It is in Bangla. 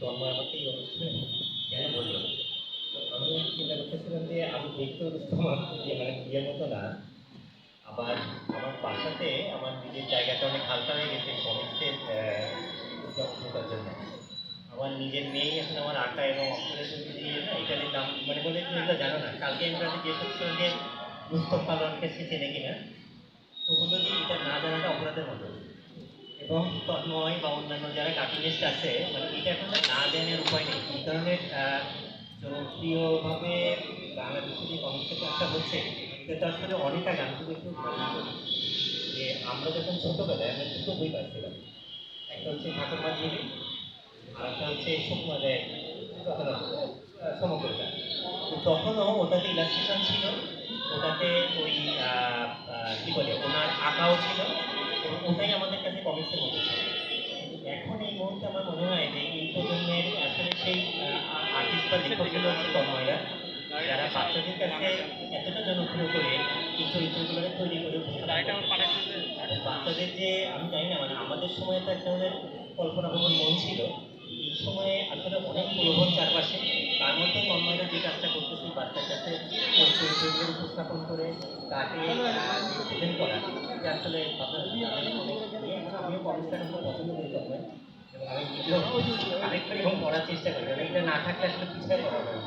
তন্ময় আমাকে এই অনুষ্ঠানে কেন বললো? তো আমি চিন্তা করতেছিলাম যে আমি দেখতেও রুস্তম যে মানে বিয়ের মতো না। আবার আমার বাসাতে আমার নিজের জায়গাটা অনেক হালকা হয়ে গেছে কমিক্সের ঢোকার জন্য। আমার নিজের মেয়েই এখন আমার আঁকা এবং অক্ষরের ছবি দিয়ে না ইটালির নাম মানে বলে তুমি এগুলো জানো না। কালকে আমি রাতে জিজ্ঞেস করছিলাম যে রুস্তম পালোয়ানকে সে চেনে কিনা, তো বললো যে এটা না জানাটা অপরাধের মতো। এবং তন্ময় বা অন্যান্য যারা কার্টুনিস্ট আছে মানে এটা এখন না জানার উপায় নেই। এই ধরনের জনপ্রিয়ভাবে বাংলাদেশে যে কমিক্সের কাজটা হচ্ছে সেটা আসলে অনেক আগে আমি শুধু একটু যে আমরা যখন ছোটবেলায় আমরা দুটো বই পাচ্ছিলাম, একটা হচ্ছে ঠাকুরমা ঝিলি আর একটা হচ্ছে সুকুমারের সমগ্রতা। তো তখনও ওটাতে ইলাস্ট্রেশন ছিল, ওটাতে ওই কি বলে ওনার আঁকাও ছিল এবং ওটাই আমাদের কাছে কমিক্সের মতো ছিল। এখন এই মুহূর্তে আমার মনে হয় যে এই প্রজন্মের আসলে সেই আর্টিস্ট বা লেখকগুলো হচ্ছে তন্ময়রা, যারা বাচ্চাদের কাছে এতটা জনপ্রিয় করে এই চরিত্রগুলোকে তৈরি করে বাচ্চাদের যে আমি জানি না মানে আমাদের সময় তো একটা ধরনের কল্পনা ভবন মন ছিল, এই সময়ে আসলে অনেক প্রলোভন চারপাশে। তার মধ্যে তন্ময়রা যে কাজটা করতেছে বাচ্চার কাছে ওই চরিত্রগুলো উপস্থাপন করে তাকে প্রেজেন্ট করা, এটা আসলে আপনার আমিও কমিক্সটা খুব পছন্দ করি তন্ময় এবং আমি নিজেও আরেকবার এবং পড়ার চেষ্টা করি, কারণ এটা না থাকলে আসলে পিছিয়ে পড়া হবে না।